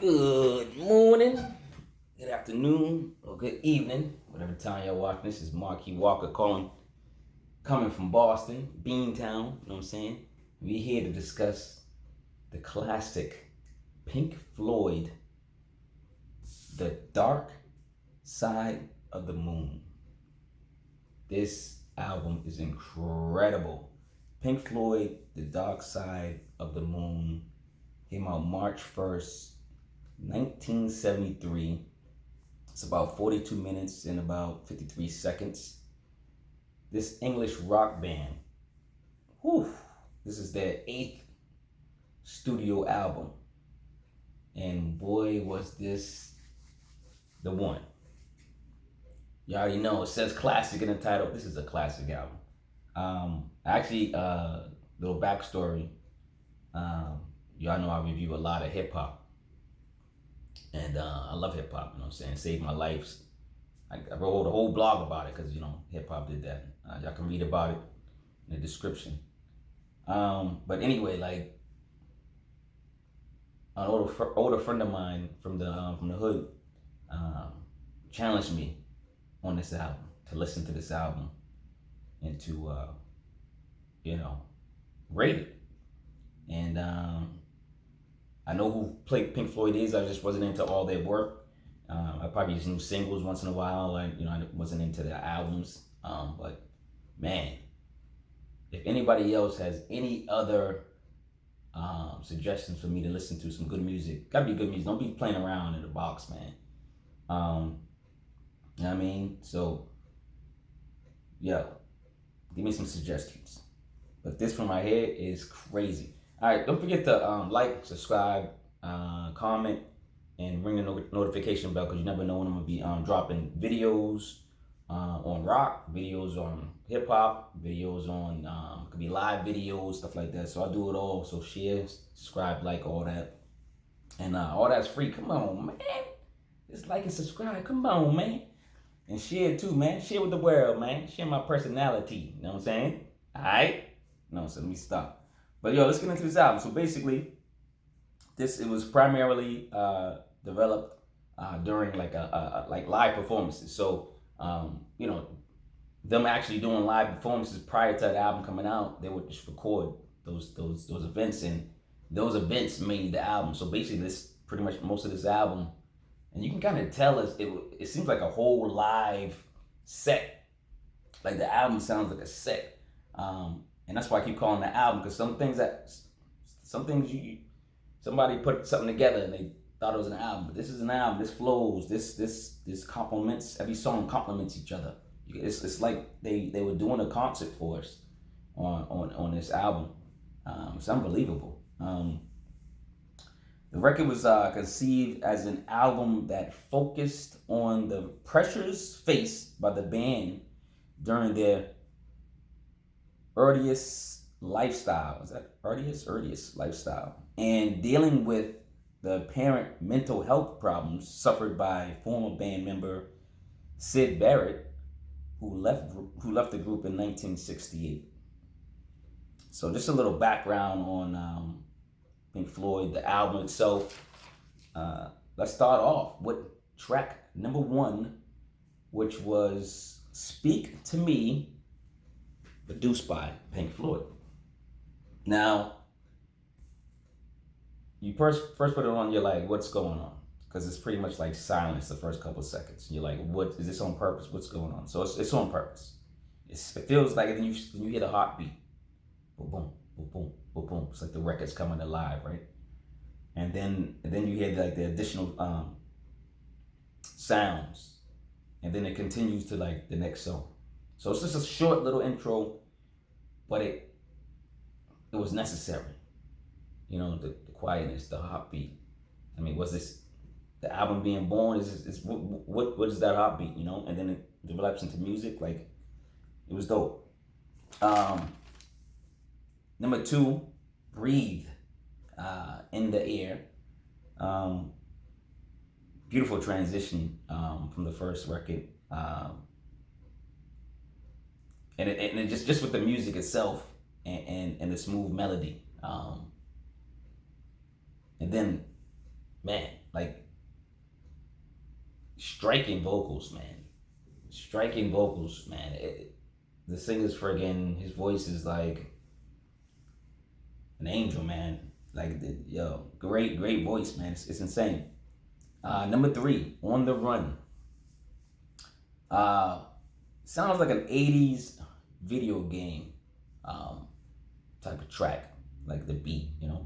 Good morning, good afternoon, or good evening, whatever time y'all watching. This is Marquis Walker coming from Boston, Beantown, you know what I'm saying? We're here to discuss the classic Pink Floyd, The Dark Side of the Moon. This album is incredible. Pink Floyd, The Dark Side of the Moon came out March 1st, 1973. It's about 42 minutes and about 53 seconds. This English rock band, this is their 8th studio album. And boy, was this the one. You already know, it says classic in the title. This is a classic album. Little backstory. Y'all know I review a lot of hip hop. And I love hip hop, you know what I'm saying? Saved my life. I wrote a whole blog about it because, hip hop did that. Y'all can read about it in the description. But anyway, like, an older friend of mine from the hood challenged me on this album, to listen to this album and to, rate it. And I know who Pink Floyd is. I just wasn't into all their work. I probably just knew singles once in a while. I wasn't into their albums. But man, if anybody else has any other suggestions for me to listen to some good music, gotta be good music. Don't be playing around in the box, man. You know what I mean? So, yo, give me some suggestions. But this one right here is crazy. All right, don't forget to like, subscribe, comment, and ring the notification bell because you never know when I'm going to be dropping videos on rock, videos on hip hop, videos on, could be live videos, stuff like that. So I do it all. So share, subscribe, like, all that. And all that's free. Come on, man. Just like and subscribe. Come on, man. And share too, man. Share with the world, man. Share my personality. You know what I'm saying? All right? No, so let me stop. But yo, let's get into this album. So basically, it was primarily developed during like live performances. So them actually doing live performances prior to the album coming out, they would just record those events, and those events made the album. So basically, this pretty much most of this album, and you can kind of tell it seems like a whole live set. Like the album sounds like a set. And that's why I keep calling the album, because somebody put something together and they thought it was an album, but this is an album. This flows. This complements. Every song complements each other. It's like they were doing a concert for us on this album. It's unbelievable. The record was conceived as an album that focused on the pressures faced by the band during their earliest lifestyle. Is that earliest lifestyle? And dealing with the apparent mental health problems suffered by former band member Syd Barrett, who left the group in 1968. So just a little background on Pink Floyd, the album itself. Let's start off with track number 1, which was "Speak to Me," produced by Pink Floyd. Now, you first put it on, you're like, what's going on? Because it's pretty much like silence the first couple of seconds. You're like, what is this on purpose? What's going on? So it's on purpose. It feels like then you hear the heartbeat. Boom, boom, boom, boom, boom, boom. It's like the record's coming alive, right? And then you hear like the additional sounds. And then it continues to like the next song. So it's just a short little intro, but it was necessary. The quietness, the heartbeat. I mean, was this the album being born? What is that heartbeat? And then it develops into music. Like, it was dope. Number 2, "Breathe," "In the Air." Beautiful transition from the first record. And it just with the music itself and the smooth melody. And then man, like striking vocals, man. Striking vocals, man. The singer's friggin', his voice is like an angel, man. Like, yo, great voice, man. It's insane. Number 3, On the Run. Sounds like an 80s video game type of track, like the beat, you know?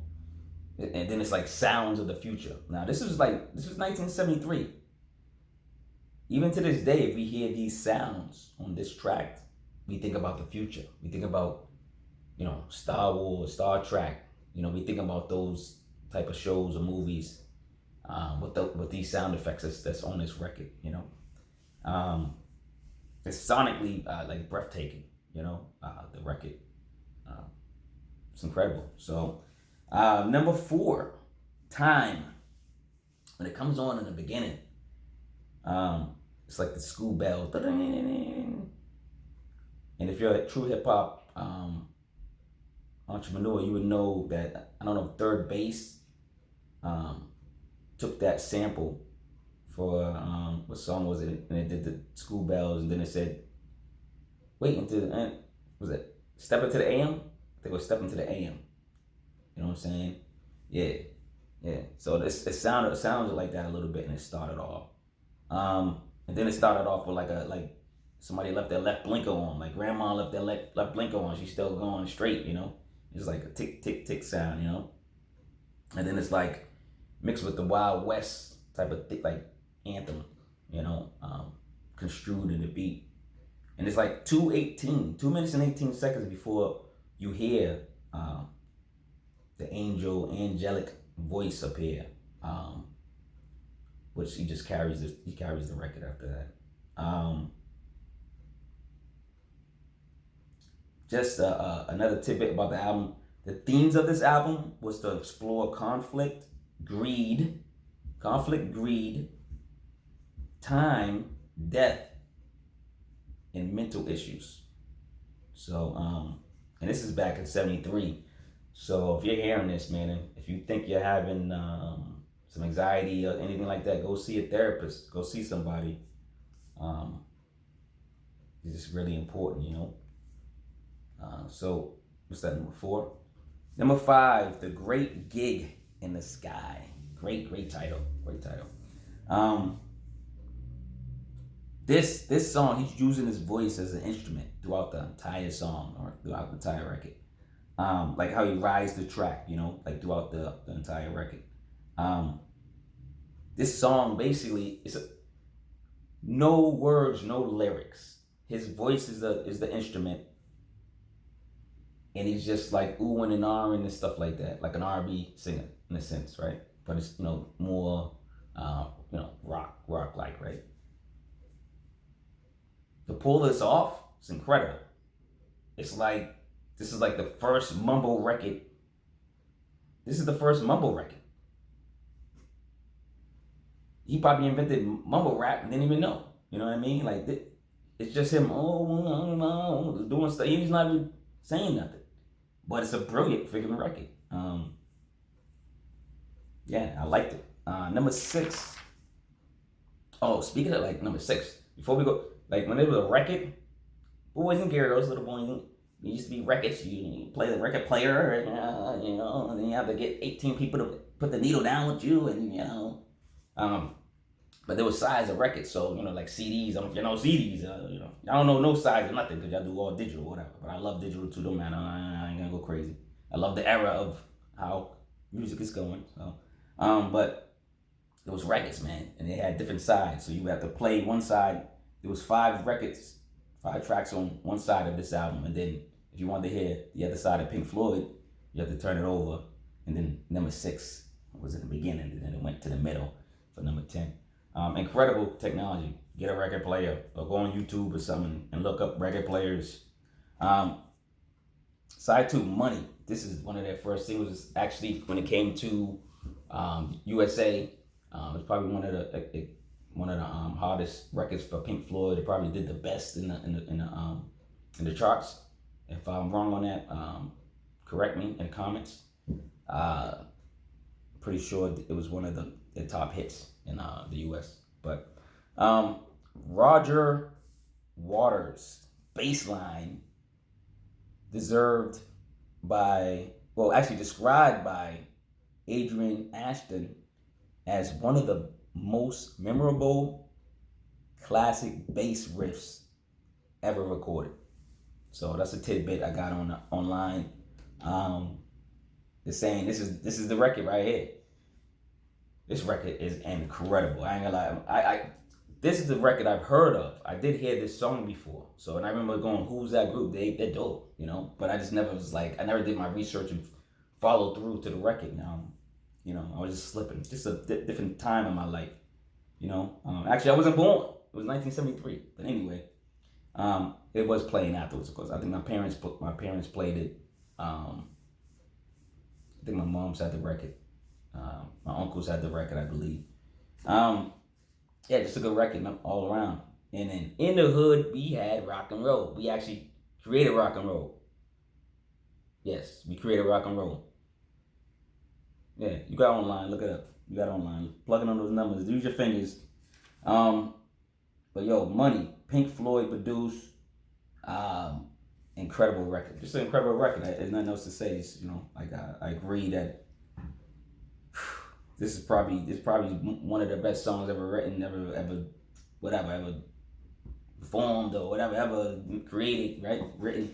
And then it's like sounds of the future. Now, this was 1973. Even to this day, if we hear these sounds on this track, we think about the future. We think about, you know, Star Wars, Star Trek. You know, we think about those type of shows or movies with these sound effects that's on this record, you know. It's sonically like breathtaking, you know, the record. It's incredible. So, number 4, Time. When it comes on in the beginning, it's like the school bells. And if you're a true hip hop entrepreneur, you would know that, I don't know, Third Base took that sample for, what song was it? And it did the school bells, and then it said, wait until the end. Was it Step Into the AM? I think it was Step Into the AM. You know what I'm saying? Yeah. So it sounded like that a little bit, and it started off. And then it started off with like somebody left their left blinker on, like grandma left their left blinker on. She's still going straight, you know. It's like a tick tick tick sound, you know. And then it's like mixed with the Wild West type of like anthem, you know, construed in the beat. And it's like 2 minutes and 18 seconds before you hear the angelic voice appear, which he just carries the record after that. Just another tidbit about the album. The themes of this album was to explore conflict, greed, time, death, and mental issues. So, and this is back in 73. So if you're hearing this, man, and if you think you're having some anxiety or anything like that, go see a therapist. Go see somebody. It's just really important, you know. So what's that, number 4? Number 5, The Great Gig in the Sky. Great title. This song, he's using his voice as an instrument throughout the entire song or throughout the entire record. Like how he rides the track, you know, like throughout the entire record. This song basically is no words, no lyrics. His voice is the instrument, and he's just like oohing and ahhing and stuff like that, like an R&B singer in a sense, right? But it's, you know, more rock like, right? To pull this off, it's incredible. It's like this is like the first mumble record. This is the first mumble record. He probably invented mumble rap and didn't even know. You know what I mean? Like, it's just him, doing stuff. He's not even saying nothing. But it's a brilliant freaking record. Yeah, I liked it. Number 6. Oh, speaking of like number 6, before we go, like when it was a record, boys and girls, little boys, it used to be records. You play the record player, and, you know, and then you have to get 18 people to put the needle down with you, and you know. But there was size of records, so, you know, like CDs. I don't know if you know CDs. You know, I don't know no size or nothing because y'all do all digital or whatever. But I love digital too. Don't matter. I ain't gonna go crazy. I love the era of how music is going. So, but it was records, man, and they had different sides. So you have to play one side. There was 5 tracks on one side of this album, and then if you wanted to hear the other side of Pink Floyd, you have to turn it over. And then number 6 was in the beginning, and then it went to the middle for number 10. Incredible technology. Get a record player or go on YouTube or something and look up record players. Side 2, Money. This is one of their first singles. Actually, when it came to USA, it was probably one of the hardest records for Pink Floyd. It probably did the best in the charts. If I'm wrong on that, correct me in the comments. Pretty sure it was one of the the top hits in the U.S. But Roger Waters' Baseline, described by Adrian Ashton as one of the most memorable classic bass riffs ever recorded. So that's a tidbit I got online. It's saying this is the record right here. This record is incredible. I ain't gonna lie. This is the record I've heard of. I did hear this song before. So, and I remember going, who's that group? They're dope, you know? But I just never was like, I never did my research and followed through to the record. Now, you know, I was just slipping. Just a different time in my life, you know? Actually, I wasn't born. It was 1973. But anyway, it was playing afterwards, of course. I think my parents played it. I think my mom's had the record. My uncles had the record, I believe. Yeah, just a good record all around. And then in the hood, we had rock and roll. We actually created rock and roll. Yes, we created rock and roll. Yeah, you got online. Look it up. You got online. Plugging on those numbers. Use your fingers. But yo, Money. Pink Floyd produced. Incredible record. Just an incredible record. There's nothing else to say. It's, you know, like I agree that this is probably one of the best songs ever written, ever performed or whatever, ever created, right? Written.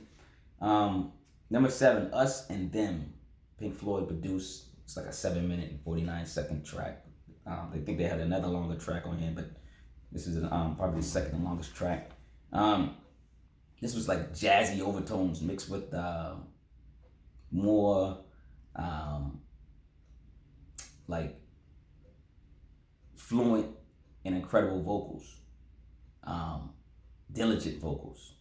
Number 7, Us and Them. Pink Floyd produced. It's like a 7-minute and 49-second track. They think they had another longer track on here, but this is probably the second longest track. This was like jazzy overtones mixed with more like fluent and incredible vocals, diligent vocals,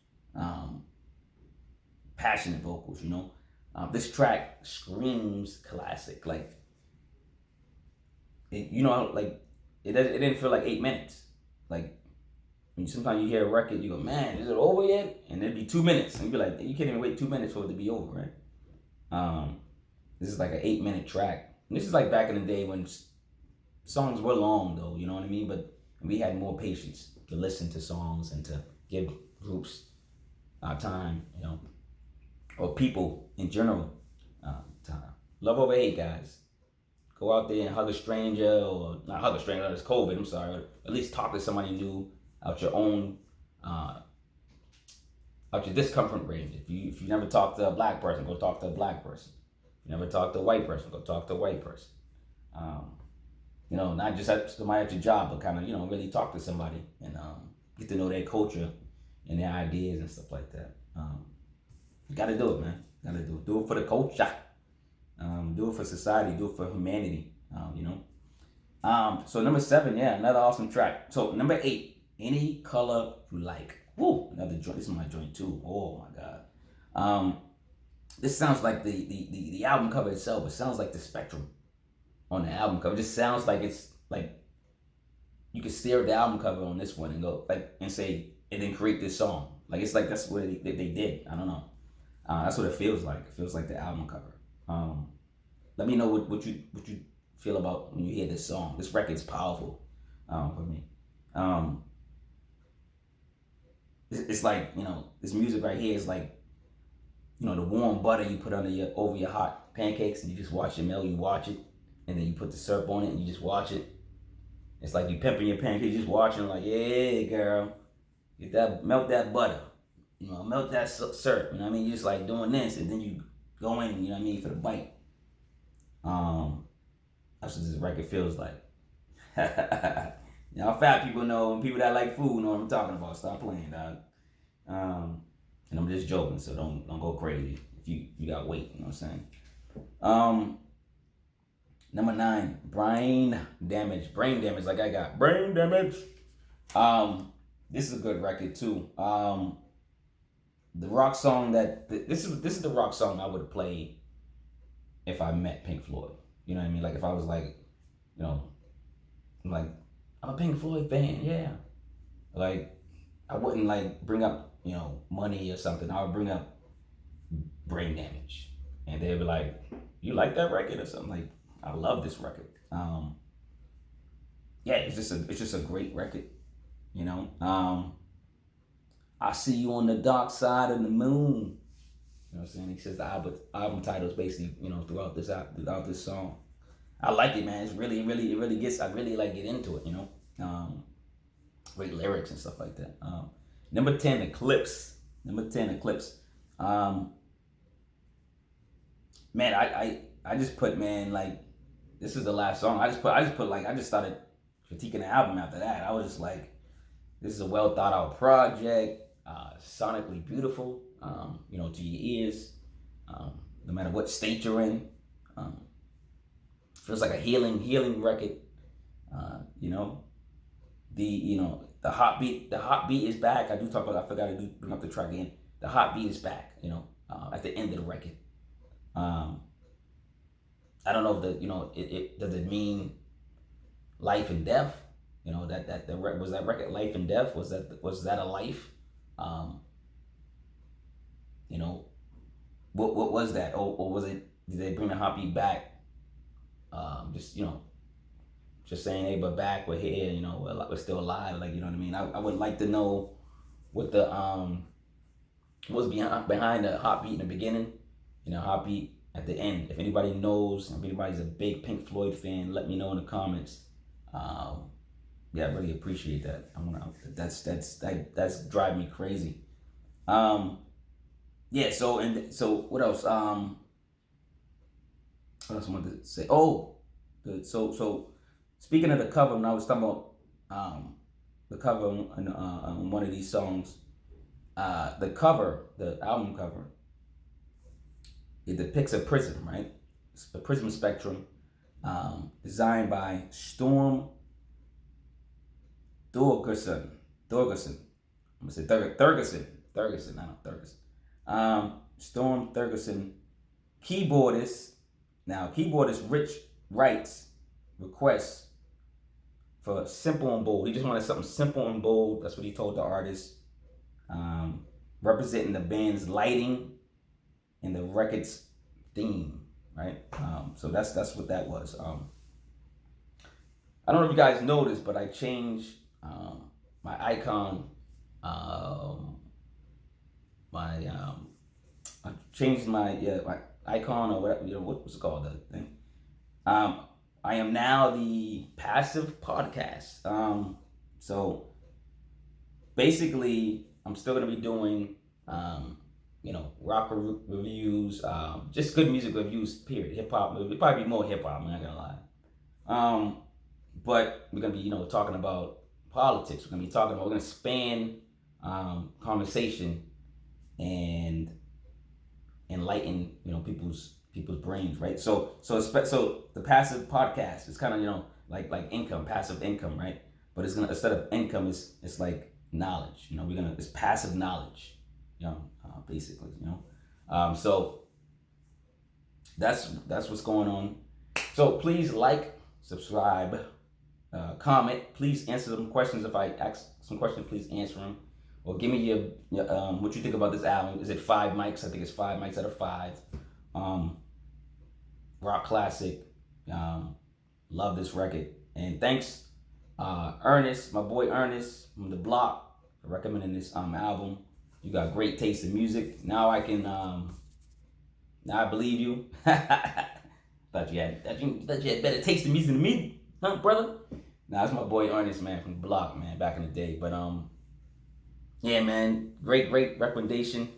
passionate vocals, you know. This track screams classic. Like, it, you know, like it didn't feel like 8 minutes. Like, sometimes you hear a record, you go, man, is it over yet? And it'd be 2 minutes. And you'd be like, you can't even wait 2 minutes for it to be over, right? This is like an 8-minute track. And this is like back in the day when songs were long, though, you know what I mean? But we had more patience to listen to songs and to give groups time, you know, or people in general time. Love over hate, guys. Go out there and hug a stranger, or not hug a stranger, it's COVID, I'm sorry. But at least talk to somebody new out your own, out your discomfort range. If you never talk to a black person, go talk to a black person. If you never talk to a white person, go talk to a white person. You know, not just somebody at your job, but kind of, you know, really talk to somebody and get to know their culture and their ideas and stuff like that. You gotta do it, man. Gotta do it. Do it for the culture. Do it for society. Do it for humanity. You know. So number 7, yeah, another awesome track. So number 8, Any Color You Like. Woo, another joint. This is my joint too. Oh my god. This sounds like the album cover itself. It sounds like the spectrum on the album cover. It just sounds like it's like you could stare at the album cover on this one and go like and say and then create this song. Like it's like that's what they did. I don't know. That's what it feels like. It feels like the album cover. Let me know what you feel about when you hear this song. This record's powerful for me. It's like, you know, this music right here is like, you know, the warm butter you put over your hot pancakes and you just watch it melt. You watch it, and then you put the syrup on it and you just watch it. It's like you pimping your pancakes, just watching like, yeah, girl, melt that butter, you know, melt that syrup. You know what I mean? You're just like doing this, and then you go in, you know what I mean, for the bite. That's what this record feels like. Y'all fat people know, and people that like food know what I'm talking about. Stop playing, dog. And I'm just joking, so don't go crazy if you got weight. You know what I'm saying? Number 9, Brain Damage, like I got brain damage. This is a good record too. The rock song this is the rock song I would play if I met Pink Floyd. You know what I mean? Like if I was like, you know, like I'm a Pink Floyd fan, yeah. Like I wouldn't like bring up, you know, Money or something. I would bring up Brain Damage, and they'd be like, "You like that record or something?" Like, I love this record. yeah, it's just a great record, you know. I see you on the dark side of the moon. You know what I'm saying? He says the album title is basically, you know, throughout this song. I like it, man. It's it really gets. I really like get into it, you know. Great lyrics and stuff like that. Number 10, Eclipse. Number 10, Eclipse. Man, I just put, man, like, this is the last song. I just started critiquing the album after that. I was just like, this is a well thought out project, sonically beautiful, you know, to your ears, no matter what state you're in. Feels like a healing record, you know. The hot beat is back. I forgot to bring up the track again. The hot beat is back, you know, at the end of the record. I don't know if it does it mean life and death? You know, was that record life and death? Was that a life? You know, what was that? Or was it, did they bring the hot beat back? Just, you know, just saying, hey, but back, we're here, you know, we're still alive, like, you know what I mean? I would like to know what the what's behind the hot beat in the beginning, you know, hot beat at the end. If anybody knows, if anybody's a big Pink Floyd fan, let me know in the comments. Yeah, I really appreciate that. That's driving me crazy. Yeah. So what else? What else I wanted to say? Oh, good. So speaking of the cover, when I was talking about the cover on one of these songs, the album cover, it depicts a prism, right? It's a prism spectrum, designed by Storm Thorgerson. I'm gonna say Thurgerson. I know Thurgerson. Storm Thurgerson, keyboardist. Now, keyboardist Rich writes requests for simple and bold. He just wanted something simple and bold. That's what he told the artist. Representing the band's lighting and the record's theme, right? So that's what that was. I don't know if you guys noticed, but I changed my icon. I changed my icon, or whatever, you know, what's it called, the thing. I am now the passive podcast. So basically, I'm still gonna be doing, you know, rock reviews, just good music reviews. Period. Hip hop. It'll probably be more hip hop. I'm not gonna lie. But we're gonna be, you know, talking about politics. We're gonna span conversation and enlighten, you know, people's brains, right? So the passive podcast is kind of, you know, like income, passive income, right? But it's gonna, instead of income, it's like knowledge. You know, it's passive knowledge, you know, basically, you know. So that's what's going on. So please like, subscribe, comment. Please answer some questions. If I ask some questions, please answer them. Or give me your what you think about this album. Is it 5 mics? I think it's 5 mics out of 5. Rock classic. Love this record. And thanks, Ernest, my boy Ernest from the block, for recommending this album. You got great taste in music. Now I can now I believe you. thought you had better taste in music than me, huh, brother? Nah, that's my boy Ernest, man, from the block, man, back in the day. But yeah, man, great recommendation.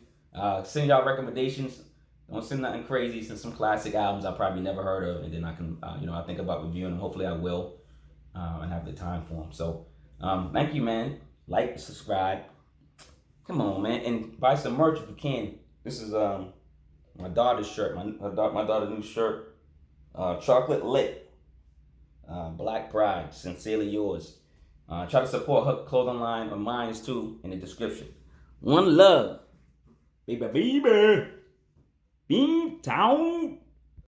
Send y'all recommendations. Don't send nothing crazy. Send some classic albums I probably never heard of, and then I can, you know, I think about reviewing them. Hopefully, I will, and have the time for them. So, thank you, man. Like, subscribe. Come on, man, and buy some merch if you can. This is my daughter's shirt. My daughter's new shirt. Chocolate Lit. Black Pride. Sincerely Yours. Try to support her clothing line or mine too in the description. One love. Baby. Beam Town.